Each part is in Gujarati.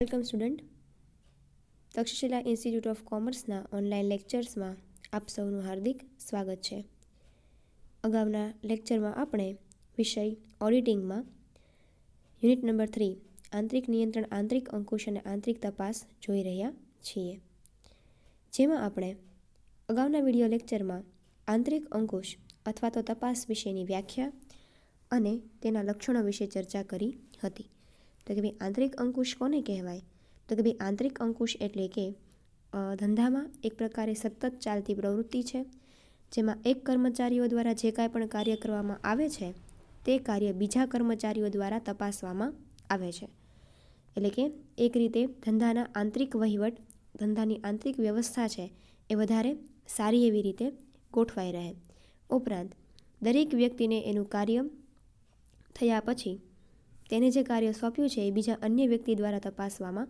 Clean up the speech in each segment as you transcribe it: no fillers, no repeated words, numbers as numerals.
Welcome student. Takshashila institute of કોમર્સના ઓનલાઈન લેક્ચર્સમાં આપ સૌનું હાર્દિક સ્વાગત છે. અગાઉના લેક્ચરમાં આપણે વિષય ઓડિટિંગમાં યુનિટ નંબર 3 આંતરિક નિયંત્રણ, આંતરિક અંકુશ અને આંતરિક તપાસ જોઈ રહ્યા છીએ. જેમાં આપણે અગાઉના વિડીયો લેક્ચરમાં આંતરિક અંકુશ અથવા તો તપાસ વિશેની વ્યાખ્યા અને તેના લક્ષણો વિશે ચર્ચા કરી હતી. તો કે ભાઈ આંતરિક અંકુશ કોને કહેવાય? તો કે ભાઈ આંતરિક અંકુશ એટલે કે ધંધામાં એક પ્રકારે સતત ચાલતી પ્રવૃત્તિ છે, જેમાં એક કર્મચારીઓ દ્વારા જે કાંઈ પણ કાર્ય કરવામાં આવે છે તે કાર્ય બીજા કર્મચારીઓ દ્વારા તપાસવામાં આવે છે. એટલે કે એક રીતે ધંધાના આંતરિક વહીવટ, ધંધાની આંતરિક વ્યવસ્થા છે એ વધારે સારી એવી રીતે ગોઠવાઈ રહે. ઉપરાંત દરેક વ્યક્તિને એનું કાર્ય થયા પછી તેને જે કાર્ય સોંપ્યું છે એ બીજા અન્ય વ્યક્તિ દ્વારા તપાસવામાં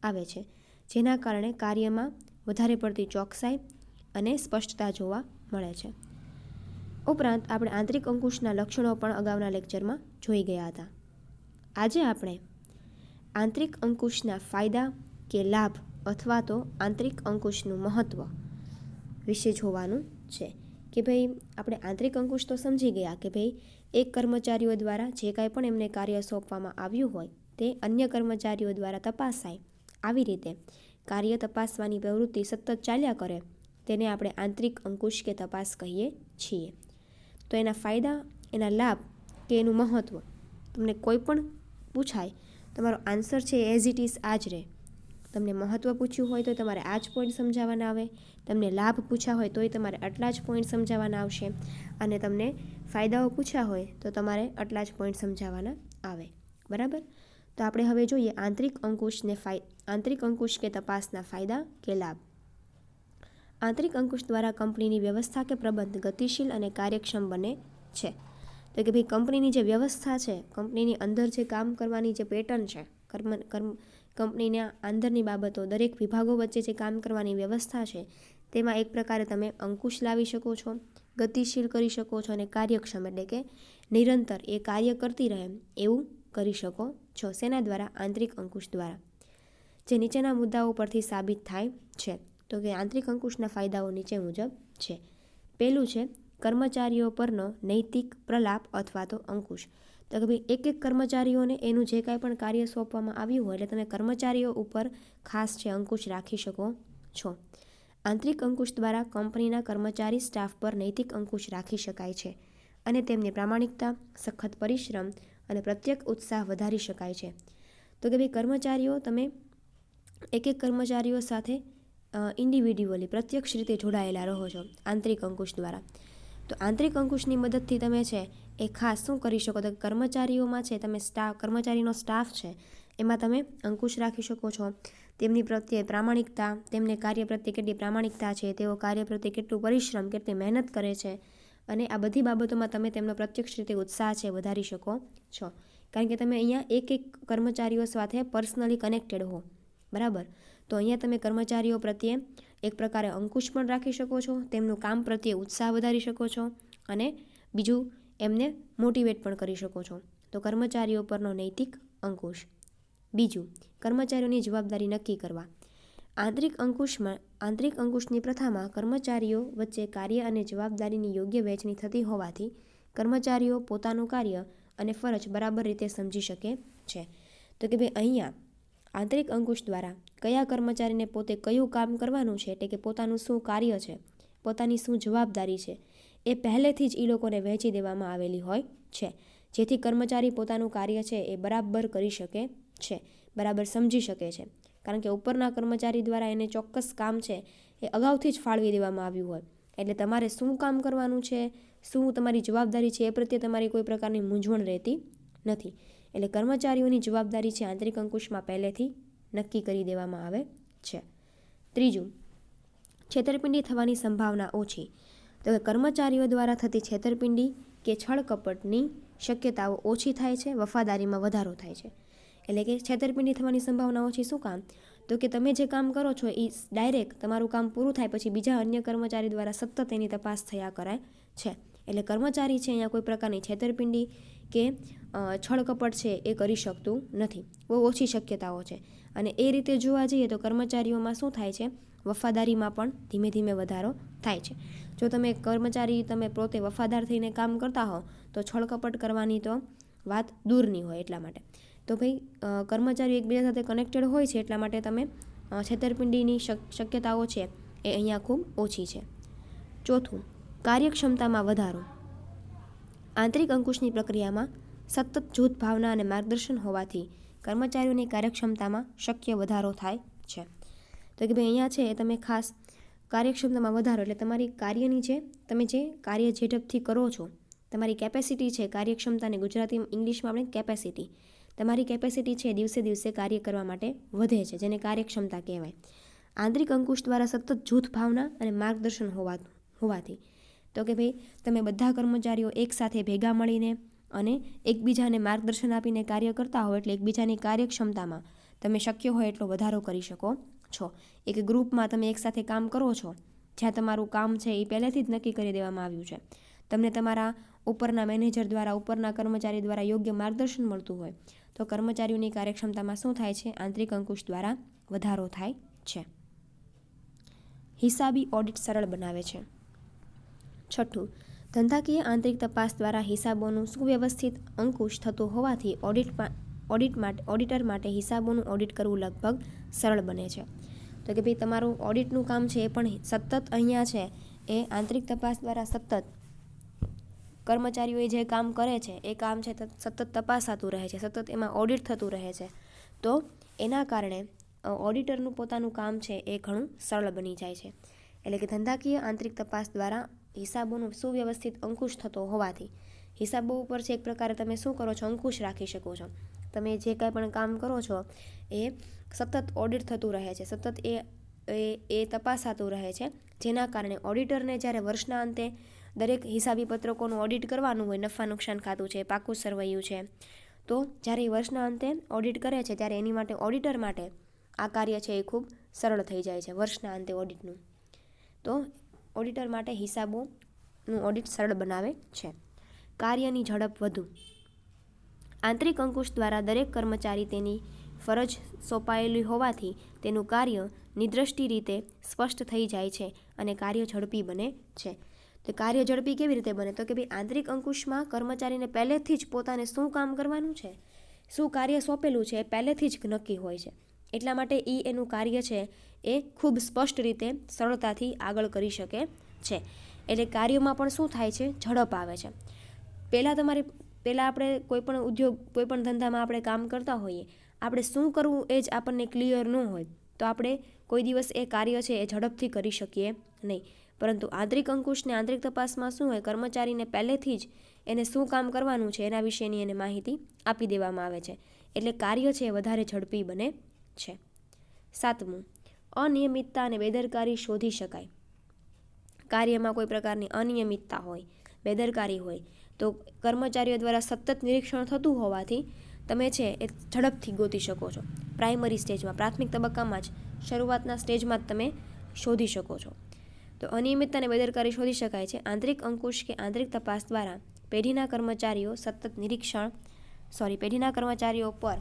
આવે છે, જેના કારણે કાર્યમાં વધારે પડતી ચોકસાઈ અને સ્પષ્ટતા જોવા મળે છે. ઉપરાંત આપણે આંતરિક અંકુશના લક્ષણો પણ અગાઉના લેક્ચરમાં જોઈ ગયા હતા. આજે આપણે આંતરિક અંકુશના ફાયદા કે લાભ અથવા તો આંતરિક અંકુશનું મહત્ત્વ વિશે જોવાનું છે. કે ભાઈ આપણે આંતરિક અંકુશ તો સમજી ગયા કે ભાઈ એક કર્મચારીઓ દ્વારા જે કાંઈ પણ એમને કાર્ય સોંપવામાં આવ્યું હોય તે અન્ય કર્મચારીઓ દ્વારા તપાસાય, આવી રીતે કાર્ય તપાસવાની પ્રવૃત્તિ સતત ચાલ્યા કરે તેને આપણે આંતરિક અંકુશ કે તપાસ કહીએ છીએ. તો એના ફાયદા, એના લાભ કે એનું મહત્ત્વ તમને કોઈ પણ પૂછાય, તમારો આન્સર છે એઝ ઇટ ઇઝ આ જ રહે. તમને મહત્ત્વ પૂછ્યું હોય તો તમારે આ જ પોઈન્ટ સમજાવવાના આવે, તમને લાભ પૂછ્યા હોય તોય તમારે આટલા જ પોઈન્ટ સમજાવવાના આવશે, અને તમને ફાયદાઓ પૂછ્યા હોય તો તમારે આટલા જ પોઈન્ટ સમજાવવાના આવે. બરાબર? તો આપણે હવે જોઈએ આંતરિક અંકુશ કે તપાસના ફાયદા કે લાભ. આંતરિક અંકુશ દ્વારા કંપનીની વ્યવસ્થા કે પ્રબંધ ગતિશીલ અને કાર્યક્ષમ બને છે. તો કે ભાઈ કંપનીની જે વ્યવસ્થા છે, કંપનીની અંદર જે કામ કરવાની જે પેટર્ન છે, કંપનીના અંદરની બાબતો, દરેક વિભાગો વચ્ચે જે કામ કરવાની વ્યવસ્થા છે તેમાં એક પ્રકારે તમે અંકુશ લાવી શકો છો, ગતિશીલ કરી શકો છો અને કાર્યક્ષમ એટલે કે નિરંતર એ કાર્ય કરતી રહે એવું કરી શકો છો. શેના દ્વારા? આંતરિક અંકુશ દ્વારા. જે નીચેના મુદ્દાઓ પરથી સાબિત થાય છે. તો કે આંતરિક અંકુશના ફાયદાઓ નીચે મુજબ છે. પહેલું છે કર્મચારીઓ પરનો નૈતિક પ્રલાપ અથવા તો અંકુશ. તો કે ભાઈ એક કર્મચારીઓને એનું જે કાંઈ પણ કાર્ય સોંપવામાં આવ્યું હોય એટલે તમે કર્મચારીઓ ઉપર ખાસ છે અંકુશ રાખી શકો છો. આંતરિક અંકુશ દ્વારા કંપનીના કર્મચારી સ્ટાફ પર નૈતિક અંકુશ રાખી શકાય છે અને તેમની પ્રામાણિકતા, સખત પરિશ્રમ અને પ્રત્યેક ઉત્સાહ વધારી શકાય છે. તો કે ભાઈ કર્મચારીઓ, તમે એક કર્મચારીઓ સાથે ઇન્ડિવિડ્યુઅલી પ્રત્યક્ષ રીતે જોડાયેલા રહો છો આંતરિક અંકુશ દ્વારા. તો આંતરિક અંકુશની મદદથી તમે છે એ ખાસ શું કરી શકો? તો કર્મચારીઓમાં છે તમે કર્મચારીનો સ્ટાફ છે એમાં તમે અંકુશ રાખી શકો છો. તેમની પ્રત્યે પ્રામાણિકતા, તેમને કાર્ય પ્રત્યે કેટલી પ્રામાણિકતા છે, તેઓ કાર્ય પ્રત્યે કેટલું પરિશ્રમ, કેટલી મહેનત કરે છે, અને આ બધી બાબતોમાં તમે તેમનો પ્રત્યક્ષ રીતે ઉત્સાહ છે વધારી શકો છો. કારણ કે તમે અહીંયા એક કર્મચારીઓ સાથે પર્સનલી કનેક્ટેડ હો. બરાબર? તો અહીંયા તમે કર્મચારીઓ પ્રત્યે એક પ્રકારે અંકુશ પણ રાખી શકો છો, તેમનું કામ પ્રત્યે ઉત્સાહ વધારી શકો છો અને બીજું એમને મોટિવેટ પણ કરી શકો છો. તો કર્મચારીઓ પરનો નૈતિક અંકુશ. બીજું, કર્મચારીઓની જવાબદારી નક્કી કરવા. આંતરિક અંકુશની પ્રથામાં કર્મચારીઓ વચ્ચે કાર્ય અને જવાબદારીની યોગ્ય વહેંચણી થતી હોવાથી કર્મચારીઓ પોતાનું કાર્ય અને ફરજ બરાબર રીતે સમજી શકે છે. તો કે ભાઈ અહીંયા આંતરિક અંકુશ દ્વારા કયા કર્મચારીને પોતે કયું કામ કરવાનું છે, એટલે કે પોતાનું શું કાર્ય છે, પોતાની શું જવાબદારી છે, એ પહેલેથી જ એ લોકોને વહેંચી દેવામાં આવેલી હોય છે, જેથી કર્મચારી પોતાનું કાર્ય છે એ બરાબર કરી શકે છે, બરાબર સમજી શકે છે. કારણ કે ઉપરના કર્મચારી દ્વારા એને ચોક્કસ કામ છે એ અગાઉથી જ ફાળવી દેવામાં આવ્યું હોય, એટલે તમારે શું કામ કરવાનું છે, શું તમારી જવાબદારી છે એ પ્રત્યે તમારી કોઈ પ્રકારની મૂંઝવણ રહેતી નથી. એટલે કર્મચારીઓની જવાબદારી છે આંતરિક અંકુશમાં પહેલેથી નક્કી કરી દેવામાં આવે છે. ત્રીજું, છેતરપિંડી થવાની સંભાવના ઓછી. તો કે કર્મચારીઓ દ્વારા થતી છેતરપિંડી કે છળકપટની શક્યતાઓ ઓછી થાય છે, વફાદારીમાં વધારો થાય છે. એટલે કે છેતરપિંડી થવાની સંભાવના ઓછી. શું કામ? તો કે તમે જે કામ કરો છો એ ડાયરેક્ટ તમારું કામ પૂરું થાય પછી બીજા અન્ય કર્મચારી દ્વારા સતત એની તપાસ થયા કરાય છે. એટલે કર્મચારી છે અહીંયા કોઈ પ્રકારની છેતરપિંડી કે છળકપટ છે એ કરી શકતું નથી, બહુ ઓછી શક્યતાઓ છે. અને એ રીતે જોવા જઈએ તો કર્મચારીઓમાં શું થાય છે, વફાદારીમાં પણ ધીમે ધીમે વધારો થાય છે. જો તમે કર્મચારી તમે પોતે વફાદાર થઈને કામ કરતા હો તો છળકપટ કરવાની તો વાત દૂરની હોય. એટલા માટે તો ભાઈ કર્મચારીઓ એકબીજા સાથે કનેક્ટેડ હોય છે, એટલા માટે તમે છેતરપિંડીની શક્યતાઓ છે એ અહીંયા ખૂબ ઓછી છે. ચોથું, કાર્યક્ષમતામાં વધારો. આંતરિક અંકુશની પ્રક્રિયામાં સતત જૂથ ભાવના અને માર્ગદર્શન હોવાથી કર્મચારીઓની કાર્યક્ષમતામાં શક્ય વધારો થાય છે. તો કે ભાઈ અહીંયા છે એ તમે ખાસ કાર્યક્ષમતામાં વધારો એટલે તમારી કાર્યની તમે જે કાર્ય ઝડપથી કરો છો, તમારી કેપેસિટી છે, કાર્યક્ષમતાને ગુજરાતી ઇંગ્લિશમાં આપણે કેપેસિટી, તમારી કેપેસિટી છે દિવસે દિવસે કાર્ય કરવા માટે વધે છે, જેને કાર્યક્ષમતા કહેવાય. આંતરિક અંકુશ દ્વારા સતત જૂથ ભાવના અને માર્ગદર્શન હોવાથી તો કે ભાઈ તમે બધા કર્મચારીઓ એકસાથે ભેગા મળીને અને એકબીજાને માર્ગદર્શન આપીને કાર્ય કરતા હો એટલે એકબીજાની કાર્યક્ષમતામાં તમે શક્ય હોય એટલો વધારો કરી શકો છો. એક ગ્રુપમાં તમે એકસાથે કામ કરો છો, જ્યાં તમારું કામ છે એ પહેલેથી જ નક્કી કરી દેવામાં આવ્યું છે, તમને તમારા ઉપરના મેનેજર દ્વારા, ઉપરના કર્મચારી દ્વારા યોગ્ય માર્ગદર્શન મળતું હોય તો કર્મચારીઓની કાર્યક્ષમતામાં શું થાય છે, આંતરિક અંકુશ દ્વારા વધારો થાય છે. હિસાબી ઓડિટ સરળ બનાવે છે. છઠ્ઠું, ધંધાકીય આંતરિક તપાસ દ્વારા હિસાબોનું સુવ્યવસ્થિત અંકુશ થતું હોવાથી ઓડિટર માટે હિસાબોનું ઓડિટ કરવું લગભગ સરળ બને છે. તો કે ભાઈ તમારું ઓડિટનું કામ છે એ પણ સતત અહીંયા છે એ આંતરિક તપાસ દ્વારા સતત કર્મચારીઓએ જે કામ કરે છે એ કામ છે સતત તપાસાતું રહે છે, સતત એમાં ઓડિટ થતું રહે છે. તો એના કારણે ઓડિટરનું પોતાનું કામ છે એ ઘણું સરળ બની જાય છે. એટલે કે ધંધાકીય આંતરિક તપાસ દ્વારા હિસાબોનો સુવ્યવસ્થિત અંકુશ થતો હોવાથી હિસાબો ઉપર છે એક પ્રકારે તમે શું કરો છો, અંકુશ રાખી શકો છો. તમે જે કાંઈ પણ કામ કરો છો એ સતત ઓડિટ થતું રહે છે, સતત એ તપાસાતું રહે છે, જેના કારણે ઓડિટરને જ્યારે વર્ષના અંતે દરેક હિસાબી પત્રકોનું ઓડિટ કરવાનું હોય, નફા નુકસાન ખાતું છે, પાકું સરવૈયું છે, તો જ્યારે એ વર્ષના અંતે ઓડિટ કરે છે ત્યારે એની માટે ઓડિટર માટે આ કાર્ય છે એ ખૂબ સરળ થઈ જાય છે વર્ષના અંતે ઓડિટનું. તો ઓડિટર માટે હિસાબોનું ઓડિટ સરળ બનાવે છે. કાર્યની ઝડપ વધુ. આંતરિક અંકુશ દ્વારા દરેક કર્મચારી તેની ફરજ સોંપાયેલી હોવાથી તેનું કાર્ય નિર્દૃષ્ટિ રીતે સ્પષ્ટ થઈ જાય છે અને કાર્ય ઝડપી બને છે. તો કાર્ય ઝડપી કેવી રીતે બને? તો કે ભાઈ આંતરિક અંકુશમાં કર્મચારીને પહેલેથી જ પોતાને શું કામ કરવાનું છે, શું કાર્ય સોંપેલું છે એ પહેલેથી જ નક્કી હોય છે. એટલા માટે એનું કાર્ય છે એ ખૂબ સ્પષ્ટ રીતે સરળતાથી આગળ કરી શકે છે. એટલે કાર્યમાં પણ શું થાય છે, ઝડપ આવે છે. પહેલાં આપણે કોઈપણ ઉદ્યોગ, કોઈપણ ધંધામાં આપણે કામ કરતા હોઈએ, આપણે શું કરવું એ જ આપણને ક્લિયર ન હોય તો આપણે કોઈ દિવસ એ કાર્ય છે એ ઝડપથી કરી શકીએ નહીં. પરંતુ આંતરિક અંકુશને આંતરિક તપાસમાં શું હોય, કર્મચારીને પહેલેથી જ એને શું કામ કરવાનું છે એના વિશેની એને માહિતી આપી દેવામાં આવે છે. એટલે કાર્ય છે એ વધારે ઝડપી બને છે. 7મું, અનિયમિતતા અને બેદરકારી શોધી શકાય. કાર્યમાં કોઈ પ્રકારની અનિયમિતતા હોય, બેદરકારી હોય તો કર્મચારીઓ દ્વારા સતત નિરીક્ષણ થતું હોવાથી તમે છે એ ઝડપથી ગોતી શકો છો. પ્રાઇમરી સ્ટેજમાં, પ્રાથમિક તબક્કામાં જ, શરૂઆતના સ્ટેજમાં જ તમે શોધી શકો છો. તો અનિયમિતતા અને બેદરકારી શોધી શકાય છે. આંતરિક અંકુશ કે આંતરિક તપાસ દ્વારા પેઢીના કર્મચારીઓ પર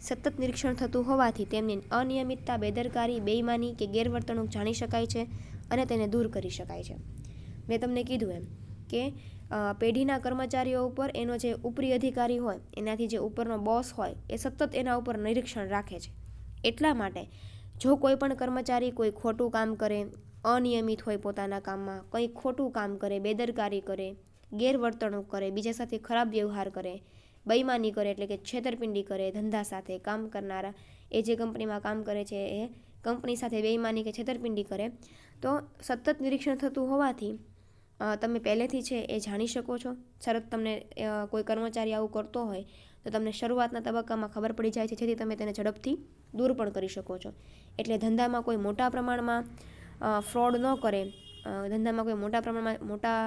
સતત નિરીક્ષણ થતું હોવાથી તેમની અનિયમિતતા, બેદરકારી, બેઈમાની કે ગેરવર્તણૂક જાણી શકાય છે અને તેને દૂર કરી શકાય છે. મેં તમને કીધું એમ કે પેઢીના કર્મચારીઓ ઉપર એનો જે ઉપરી અધિકારી હોય, એનાથી જે ઉપરનો બોસ હોય એ સતત એના ઉપર નિરીક્ષણ રાખે છે. એટલા માટે જો કોઈ પણ કર્મચારી કોઈ ખોટું કામ કરે, અનિયમિત હોય પોતાના કામમાં, કંઈ ખોટું કામ કરે, બેદરકારી કરે, ગેરવર્તણૂક કરે, બીજા સાથે ખરાબ વ્યવહાર કરે, બેઈમાની કરે એટલે કે છેતરપિંડી કરે, ધંધા સાથે કામ કરનારા એ જે કંપનીમાં કામ કરે છે એ કંપની સાથે બેઈમાની કે છેતરપિંડી કરે, તો સતત નિરીક્ષણ થતું હોવાથી તમે પહેલેથી છે એ જાણી શકો છો. તમને કોઈ કર્મચારી આવું કરતો હોય તો તમને શરૂઆતના તબક્કામાં ખબર પડી જાય છે, જેથી તમે તેને ઝડપથી દૂર પણ કરી શકો છો. એટલે ધંધામાં કોઈ મોટા પ્રમાણમાં ફ્રોડ ન કરે, ધંધામાં કોઈ મોટા પ્રમાણમાં, મોટા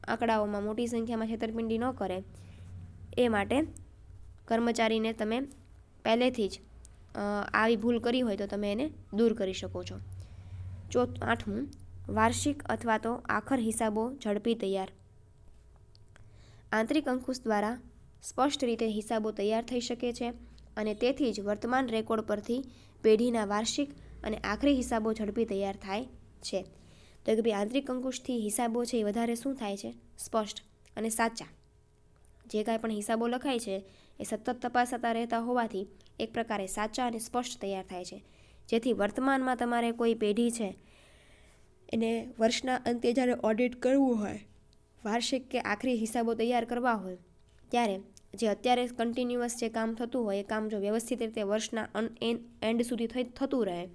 આંકડાઓમાં, મોટી સંખ્યામાં છેતરપિંડી ન કરે, એ માટે કર્મચારીને તમે પહેલેથી જ આવી ભૂલ કરી હોય તો તમે એને દૂર કરી શકો છો. 8મું, વાર્ષિક અથવા તો આખર હિસાબો ઝડપી તૈયાર. આંતરિક અંકુશ દ્વારા સ્પષ્ટ રીતે હિસાબો તૈયાર થઈ શકે છે. અને તેથી જ વર્તમાન રેકોર્ડ પરથી પેઢીના વાર્ષિક અને આખરી હિસાબો ઝડપી તૈયાર થાય છે. તો કે ભાઈ આંતરિક અંકુશથી હિસાબો છે એ વધારે શું થાય છે? સ્પષ્ટ અને સાચા. જે કાંઈ પણ હિસાબો લખાય છે એ સતત તપાસતા રહેતા હોવાથી એક પ્રકારે સાચા અને સ્પષ્ટ તૈયાર થાય છે. જેથી વર્તમાનમાં તમારે કોઈ પેઢી છે એને વર્ષના અંતે જ્યારે ઓડિટ કરવું હોય, વાર્ષિક કે આખરી હિસાબો તૈયાર કરવા હોય, ત્યારે જે અત્યારે કન્ટિન્યુઅસ જે કામ થતું હોય એ કામ જો વ્યવસ્થિત રીતે વર્ષના એન્ડ સુધી થતું રહે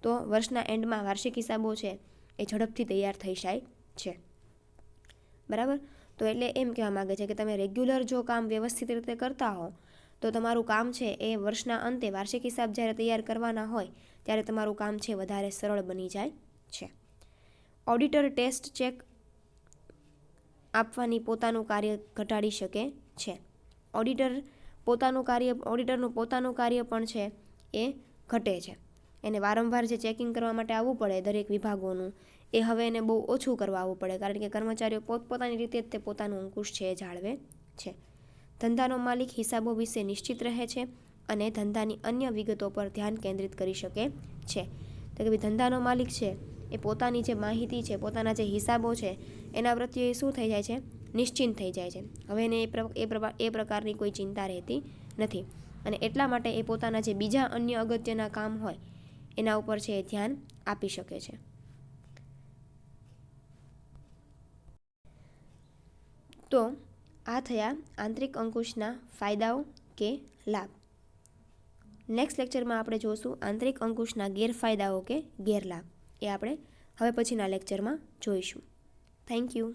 તો વર્ષના એન્ડમાં વાર્ષિક હિસાબો છે એ ઝડપથી તૈયાર થઈ જાય છે. બરાબર? તો એટલે એમ કહેવા માગે છે કે તમે રેગ્યુલર જો કામ વ્યવસ્થિત રીતે કરતા હો તો તમારું કામ છે એ વર્ષના અંતે વાર્ષિક હિસાબ જ્યારે તૈયાર કરવાના હોય ત્યારે તમારું કામ છે વધારે સરળ બની જાય છે. ઓડિટર ટેસ્ટ ચેક આપવાની પોતાનું કાર્ય ઘટાડી શકે છે. ઓડિટરનું પોતાનું કાર્ય પણ છે એ ઘટે છે. એને વારંવાર જે ચેકિંગ કરવા માટે આવવું પડે દરેક વિભાગોનું, એ હવે એને બહુ ઓછું કરવા આવવું પડે, કારણ કે કર્મચારીઓ પોતપોતાની રીતે જ તે પોતાનું અંકુશ છે એ જાળવે છે. ધંધાનો માલિક હિસાબો વિશે નિશ્ચિત રહે છે અને ધંધાની અન્ય વિગતો પર ધ્યાન કેન્દ્રિત કરી શકે છે. તો કે ભાઈ ધંધાનો માલિક છે એ પોતાની જે માહિતી છે, પોતાના જે હિસાબો છે એના પ્રત્યે શું થઈ જાય છે? નિશ્ચિંત થઈ જાય છે. હવે એને એ પ્રકારની કોઈ ચિંતા રહેતી નથી અને એટલા માટે એ પોતાના જે બીજા અન્ય અગત્યના કામ હોય એના ઉપર છે એ ધ્યાન આપી શકે છે. તો આ થયા આંતરિક અંકુશના ફાયદાઓ કે લાભ. નેક્સ્ટ લેક્ચરમાં આપણે જોશું આંતરિક અંકુશના ગેરફાયદાઓ કે ગેરલાભ. એ આપણે હવે પછીના લેક્ચરમાં જોઈશું. Thank you.